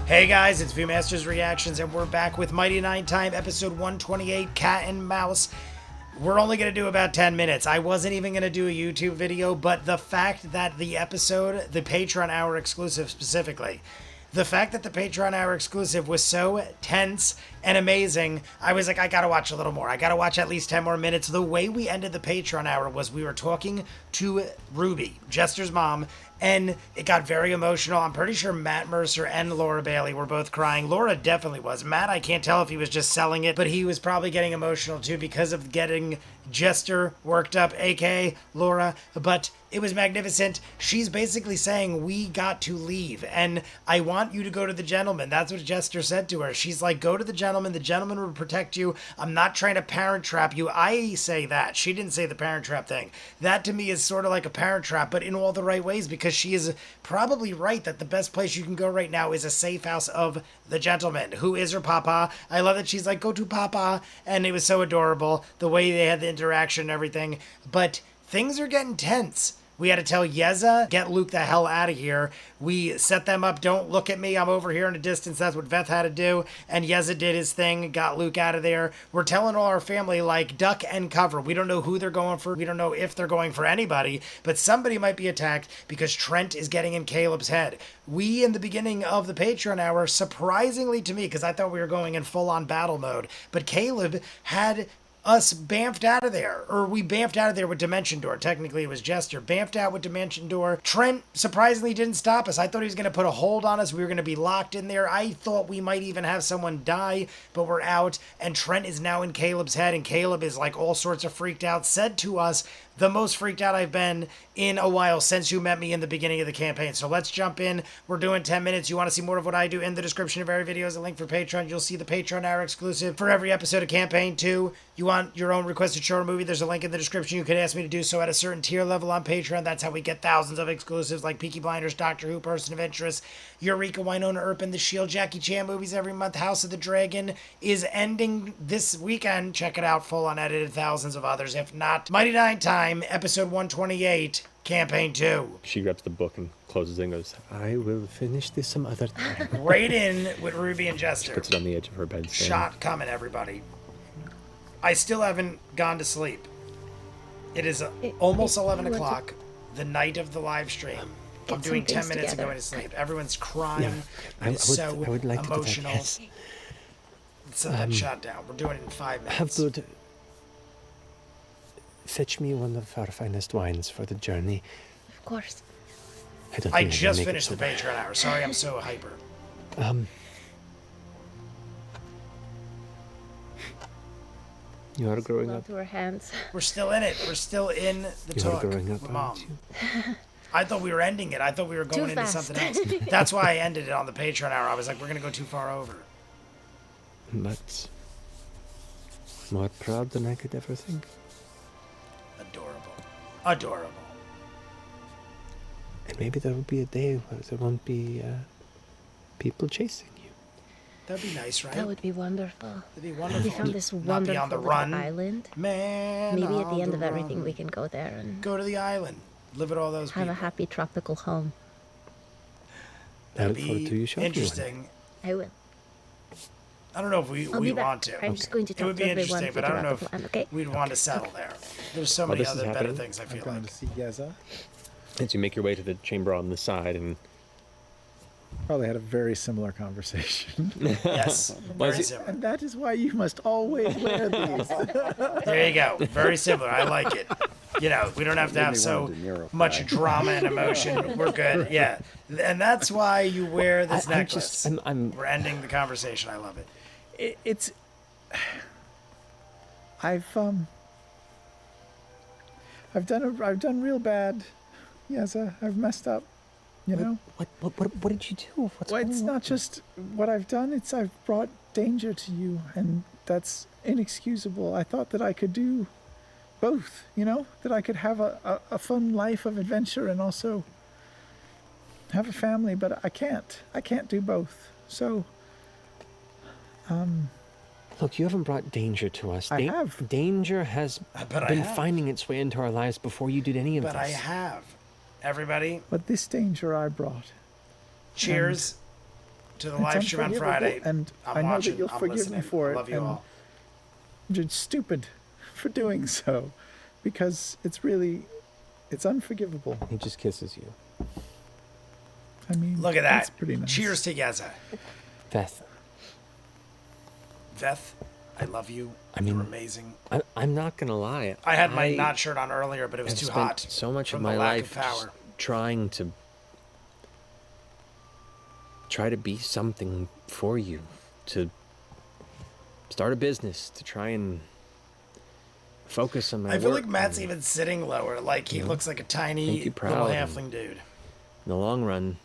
Hey guys, it's Viewmasters Reactions, and we're back with Mighty Nein Time, episode 128, Cat and Mouse. We're only going to do about 10 minutes. I wasn't even going to do a YouTube video, but the fact that the episode, the Patreon Hour exclusive specifically, the fact that the Patreon Hour exclusive was so tense and amazing, I was like, I gotta watch a little more. I gotta watch at least 10 more minutes. The way we ended the Patreon Hour was we were talking to Ruby, Jester's mom, and it got very emotional. I'm pretty sure Matt Mercer and Laura Bailey were both crying. Laura definitely was. Matt, I can't tell if he was just selling it, but he was probably getting emotional too because of getting Jester worked up, aka Laura. But it was magnificent. She's basically saying, we got to leave, and I want you to go to the gentleman. That's what Jester said to her. She's like, go to the gentleman. The gentleman will protect you. I'm not trying to parent trap you. I say that. She didn't say the parent trap thing. That to me is sort of like a parent trap, but in all the right ways, because she is probably right that the best place you can go right now is a safe house of the gentleman, who is her papa. I love that she's like, go to papa, and it was so adorable, the way they had the interaction and everything, but things are getting tense. We had to tell Yeza, get Luke the hell out of here. We set them up, don't look at me, I'm over here in a distance. That's what Veth had to do. And Yeza did his thing, got Luke out of there. We're telling all our family, like, duck and cover. We don't know who they're going for. We don't know if they're going for anybody. But somebody might be attacked because Trent is getting in Caleb's head. We, in the beginning of the Patreon Hour, surprisingly to me, because I thought we were going in full-on battle mode, but Caleb had us bamfed out of there, or we bamfed out of there with Dimension Door. Technically it was Jester bamfed out with Dimension Door. Trent surprisingly didn't stop us. I thought he was going to put a hold on us. We were going to be locked in there. I thought we might even have someone die, but we're out, and Trent is now in Caleb's head, and Caleb is like all sorts of freaked out. Said to us, the most freaked out I've been in a while since you met me in the beginning of the campaign. So let's jump in. We're doing 10 minutes. You want to see more of what I do? In the description of every video is a link for Patreon. You'll see the Patreon Hour exclusive for every episode of Campaign 2. You want your own requested show or movie? There's a link in the description. You can ask me to do so at a certain tier level on Patreon. That's how we get thousands of exclusives like Peaky Blinders, Doctor Who, Person of Interest, Eureka, Winona Earp, The Shield, Jackie Chan movies every month. House of the Dragon is ending this weekend. Check it out, full unedited, thousands of others. If not, Mighty Nein Time, episode 128, Campaign 2. She grabs the book and closes it and goes, I will finish this some other time. Right in with Ruby and Jester. She puts it on the edge of her bed. Shot coming, everybody. I still haven't gone to sleep. It is almost 11 o'clock, the night of the live stream. I'm doing 10 minutes and going to sleep. Everyone's crying. Yeah, It's so I would like emotional. To do that, yes. Set that shot down. We're doing it in 5 minutes. Have good. Fetch me one of our finest wines for the journey. Of course. I just finished the Patreon Hour. Sorry, I'm so hyper. You are growing up. To our hands. We're still in it. We're still in the talk. You are growing up, Mom. I thought we were ending it. I thought we were going into something else. That's why I ended it on the Patreon Hour. I was like, we're going to go too far over. But more proud than I could ever think. Adorable. Adorable. And maybe there will be a day where there won't be people chasing you. That'd be nice, right? That would be wonderful. That'd be wonderful. We found this Not be on the wonderful run. island. Man, Maybe at the end on of the everything run. we can go there and Go to the island. Live with all those have people. a happy tropical home. That'd I look forward to be you showing me one. interesting. I will. I don't know if we I'll be back. want to. I'm just going to It talk would to be everyone, interesting, but I figure don't know out the if plan, okay? we'd want to settle there. There's so While many this is other better happening, things I feel I'm going like. to see Yeza. As you make your way to the chamber on the side and Probably had a very similar conversation. Yes, Well, very is it- similar. And that is why you must always wear these. There you go. Very similar. I like it. You know, we don't have to have so much drama and emotion. We're good. Yeah. And that's why you wear this necklace. We're ending the conversation. I love it. It's... I've done real bad. Yeza, I've messed up. You know? What did you do? What's Well, going it's on? not just what I've done, it's I've brought danger to you, and that's inexcusable. I thought that I could do both, you know? That I could have a fun life of adventure and also have a family, but I can't. I can't do both. So, Look, you haven't brought danger to us. I have. Danger has But I been have. finding its way into our lives before you did any of But this. I have. Everybody, but this danger I brought. cheers. to the It's live stream on unforgivable, Friday. and I'm I know watching. that you'll I'm forgive listening. me for I it. love you and all. You're stupid for doing so, because it's unforgivable. He just kisses you. I mean, Look at that. That's pretty nice. Cheers to Yeza. Veth, Veth, I love you. I mean, You're amazing. I'm not gonna lie. I had my not shirt on earlier, but it was have too spent hot. so much from of the my lack life of power. just trying to try to be something for you, to start a business, to try and focus on my I feel work. like Matt's and even sitting lower. Like he looks like a tiny Make you little proud halfling dude. in the long run,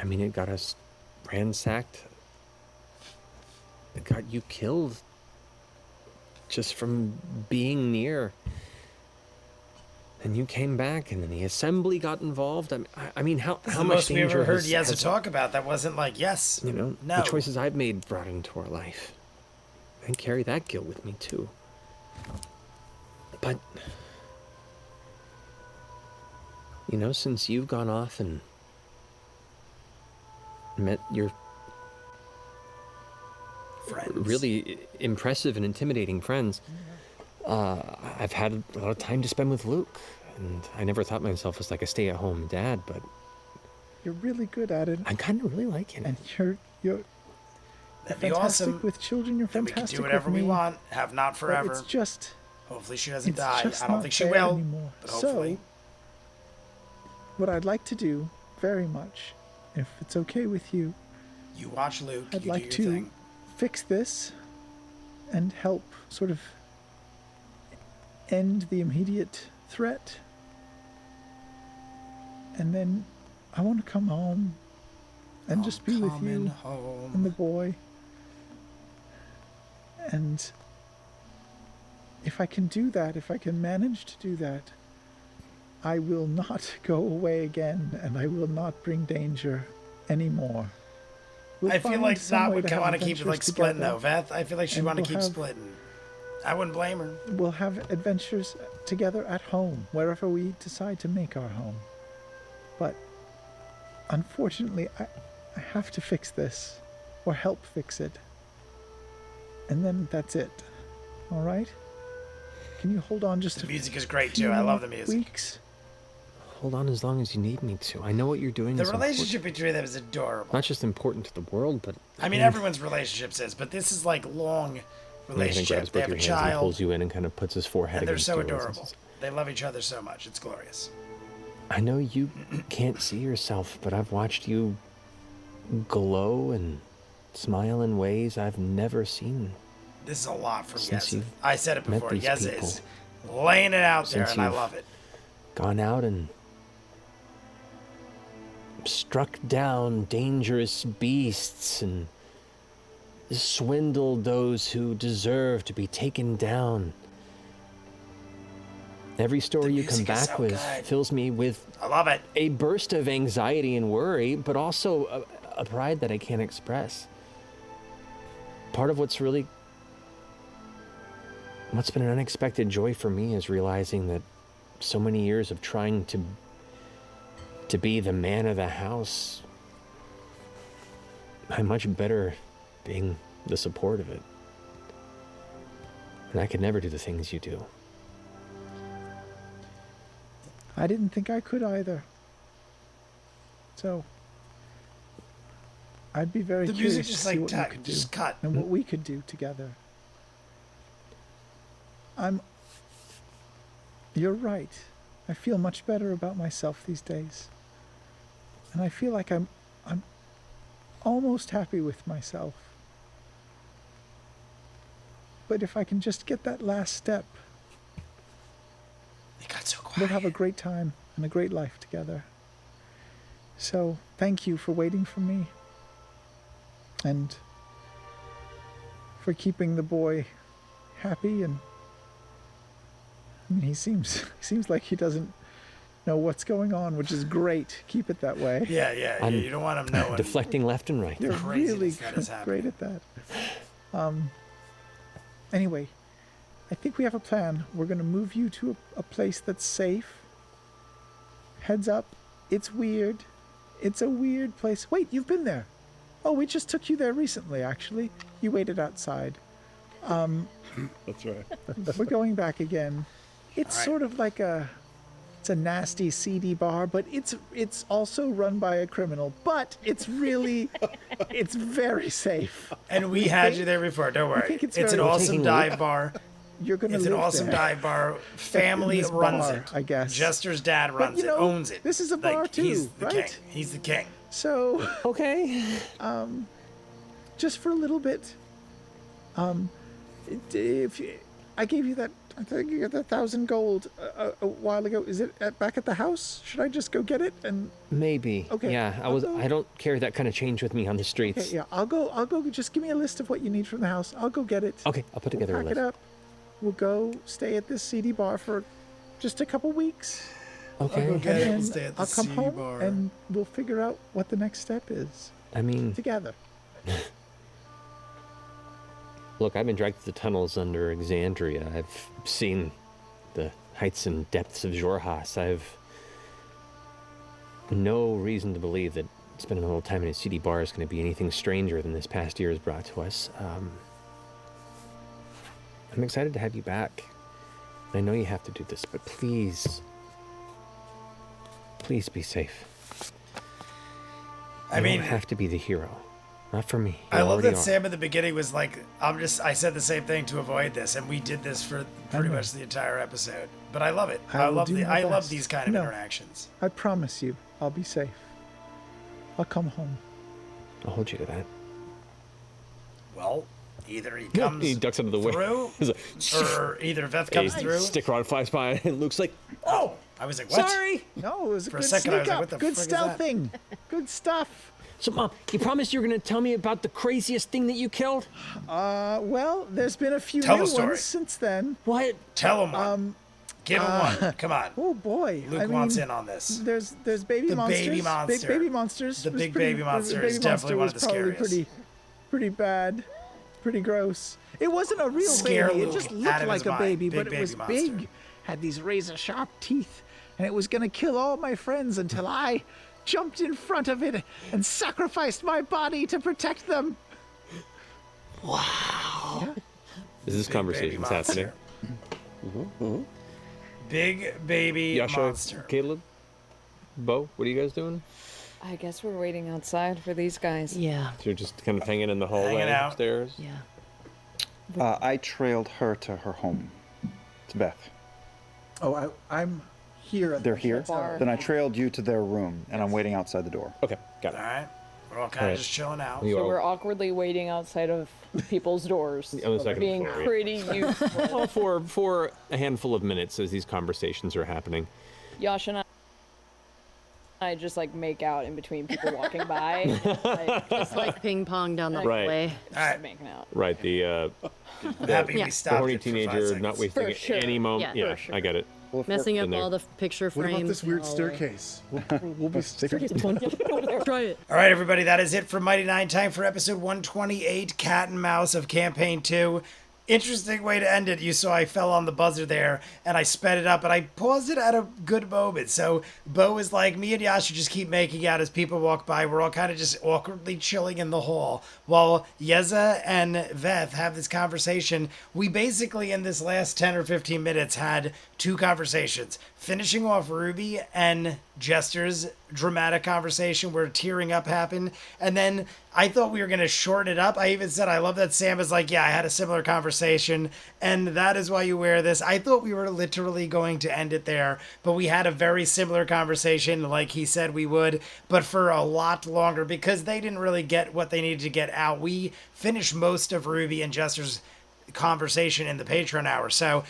I mean, it got us ransacked. It got you killed just from being near. And you came back, and then the assembly got involved. I mean, how This is how the much most we danger ever heard has, Yeza has talk about. That wasn't like, yes, you know, no. the choices I've made brought into our life. I carry that guilt with me too. But you know, since you've gone off and met your Friends. really impressive and intimidating friends, I've had a lot of time to spend with Luke, and I never thought myself as like a stay-at-home dad, but You're really good at it, I kind of really like it. and you're That'd be fantastic awesome. with children. You're Then we fantastic can do whatever with we me, want. Have not but forever. It's just Hopefully she doesn't it's die. just I don't not think she fair will. anymore. But hopefully. So, what I'd like to do very much, if it's okay with you, You watch Luke. I'd You like do your to thing. fix this and help sort of end the immediate threat. And then I want to come home and just be with Coming you home. and the boy. And if I can do that, if I can manage to do that, I will not go away again, and I will not bring danger anymore. We'll I feel find like some not way would to have want to keep it adventures like splitting together. though, Veth. I feel like she'd And want to we'll keep have- splitting. I wouldn't blame her. We'll have adventures together at home, wherever we decide to make our home. But unfortunately, I have to fix this, or help fix it. And then that's it. All right? Can you hold on just The a music is great few too. I love more the music. weeks? Hold on as long as you need me to. I know what you're doing The is relationship between them is adorable. not just important to the world, but I mean, everyone's relationships is, but this is like long And he relationship. grabs They both have a your hands and child, pulls you in and kind of puts his forehead and they're against so yours. adorable. They love each other so much. It's glorious. I know you can't see yourself, but I've watched you glow and smile in ways I've never seen. This is a lot from Since Yeza. you've I said it met before. these Yeza people. is laying it out there, Since and I you've love it. Gone out and struck down dangerous beasts and swindled those who deserve to be taken down. Every story you come music is back so with good. fills me with I love it. a burst of anxiety and worry, but also a pride that I can't express. Part of what's been an unexpected joy for me is realizing that so many years of trying to be the man of the house, I'm much better being the support of it. And I could never do the things you do. I didn't think I could either. So, I'd be very The curious music to just see like what you could do just cut. and what we could do together. You're right. I feel much better about myself these days. And I feel like I'm almost happy with myself. But if I can just get that last step, It got so quiet. we'll have a great time and a great life together. So, thank you for waiting for me. And for keeping the boy happy, and I mean, he seems like he doesn't know what's going on, which is great. Keep it that way. Yeah. I'm You don't want him knowing. Deflecting left and right. You're craziness really that is great at that. Anyway, I think we have a plan. We're going to move you to a place that's safe. Heads up, it's weird. It's a weird place. Wait, you've been there. Oh, we just took you there recently, actually. You waited outside. That's right. We're going back again. It's sort of like it's a nasty, seedy bar, but it's also run by a criminal. But it's really, it's very safe. And we had you there before. Don't worry. think it's It's an very- awesome dive bar. You're gonna It's live an awesome there. dive bar. Family this runs bar, it. I guess. Jester's dad runs you know, it, owns it. this is a bar too, He's the king. right? He's the king. So, Okay. just for a little bit, if you, I gave you that, I think you got that 1,000 gold a while ago. Is it back at the house? Should I just go get it? And Maybe. Okay, Yeah, I'll go. I don't carry that kind of change with me on the streets. okay, yeah, I'll go. Just give me a list of what you need from the house. I'll go get it. Okay, I'll put together a Pack list. it up. We'll go stay at this seedy bar for just a couple weeks. Okay. Okay, and we'll then stay at the I'll come seedy home bar. and we'll figure out what the next step is I mean, together. look, I've been dragged through the tunnels under Exandria. I've seen the heights and depths of Jorhas. I've no reason to believe that spending a little time in a seedy bar is going to be anything stranger than this past year has brought to us. I'm excited to have you back. I know you have to do this, but please be safe. I You mean, don't have to be the hero. Not for me. I You love already that are. Sam at the beginning was like, I said the same thing to avoid this, and we did this for pretty much the entire episode. But I love it. I will do my I love best. these kind of No. interactions. I promise you, I'll be safe. I'll come home. I'll hold you to that. Well, either he comes He ducks out of the way. through, He's like, or either Veth a comes through. stick rod flies by, and Luke's like, Oh, I was like, what? sorry. No, it was a For a good second, I sneak was like, up. what the Good frick is that? stealthing. Good stuff. So, Mom, you promised you were going to tell me about the craziest thing that you killed? Well, there's been a few Tell new the story. ones since then. What? Tell him one. Give him one. Come on. Oh boy, Luke I mean, wants in on this. There's baby The monsters. baby Big monster. baby monsters. The was big pretty- baby monster baby is definitely one of was the probably scariest. Pretty bad, pretty gross. It wasn't a real Scare baby. Luke It just out looked of like his a mind. baby, Big but it was baby monster. big. Had these razor sharp teeth, and it was gonna kill all my friends until I jumped in front of it and sacrificed my body to protect them. Is this Big conversation's baby happening? monster. Big baby Yasha, monster. Caleb, Bo, what are you guys doing? I guess we're waiting outside for these guys. Yeah. So you're just kind of hanging in the hallway Hanging out. upstairs? Yeah. I trailed her to her home. To Beth. Oh, I'm here. At They're the here? Bar. Then I trailed you to their room, and I'm waiting outside the door. Okay, got All it. right. We're all kind Alright. of just chilling out. You So all- we're awkwardly waiting outside of people's doors, on the second being floor, yeah. pretty useful. Well, for a handful of minutes as these conversations are happening. Yash and I just like make out in between people walking by, like, Just like ping pong down the Right. hallway. All right. making out. Right, the I'm happy Yeah. we The stopped. horny it for 5 teenager seconds. not wasting For sure. any moment. Yeah, Yeah, for sure. I get it. Well, if we're- Messing up in there. all the picture What frames. about this in the weird hallway. staircase? We'll be Staircase. Try it. All right, everybody, that is it for Mighty Nine. Time for episode 128, Cat and Mouse of Campaign 2. Interesting way to end it. You saw I fell on the buzzer there, and I sped it up, and I paused it at a good moment. So Bo is like, me and Yasha just keep making out as people walk by. We're all kind of just awkwardly chilling in the hall. While Yeza and Veth have this conversation, we basically, in this last 10 or 15 minutes, had 2 conversations. Finishing off Ruby and Jester's dramatic conversation where tearing up happened. And then I thought we were going to shorten it up. I even said, I love that Sam is like, yeah, I had a similar conversation. And that is why you wear this. I thought we were literally going to end it there. But we had a very similar conversation like he said we would. But for a lot longer because they didn't really get what they needed to get out. We finished most of Ruby and Jester's conversation in the Patreon hour. So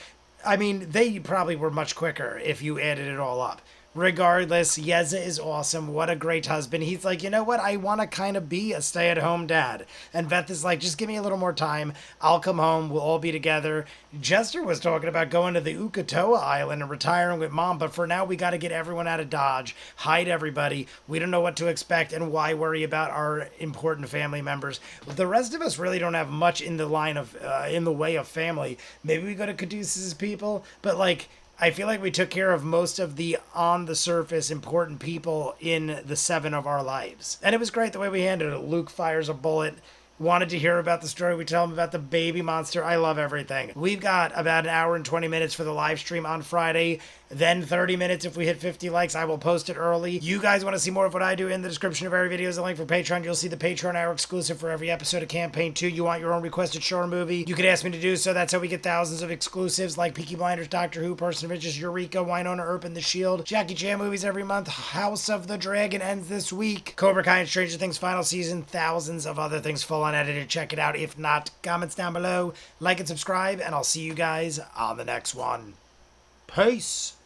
I mean, they probably were much quicker if you added it all up. Regardless, Yeza is awesome. What a great husband. He's like, you know what? I want to kind of be a stay-at-home dad. And Veth is like, just give me a little more time. I'll come home. We'll all be together. Jester was talking about going to the Ukatoa Island and retiring with Mom. But for now, we got to get everyone out of Dodge. Hide everybody. We don't know what to expect and why worry about our important family members. The rest of us really don't have much in the line of, in the way of family. Maybe we go to Caduceus's people. But like, I feel like we took care of most of the on the surface important people in the 7 of our lives. And it was great the way we handled it. Luke fires a bullet. Wanted to hear about the story. We tell him about the baby monster. I love everything. We've got about an hour and 20 minutes for the live stream on Friday. Then 30 minutes if we hit 50 likes. I will post it early. You guys want to see more of what I do? In the description of every video is a link for Patreon. You'll see the Patreon hour exclusive for every episode of Campaign 2. You want your own requested show or movie? You could ask me to do so. That's how we get thousands of exclusives like Peaky Blinders, Doctor Who, Person of Interest, Eureka, Winona Earp and The Shield, Jackie Chan movies every month, House of the Dragon ends this week, Cobra Kai and Stranger Things final season, thousands of other things full unedited. Check it out. If not, comments down below, like and subscribe, and I'll see you guys on the next one. Peace.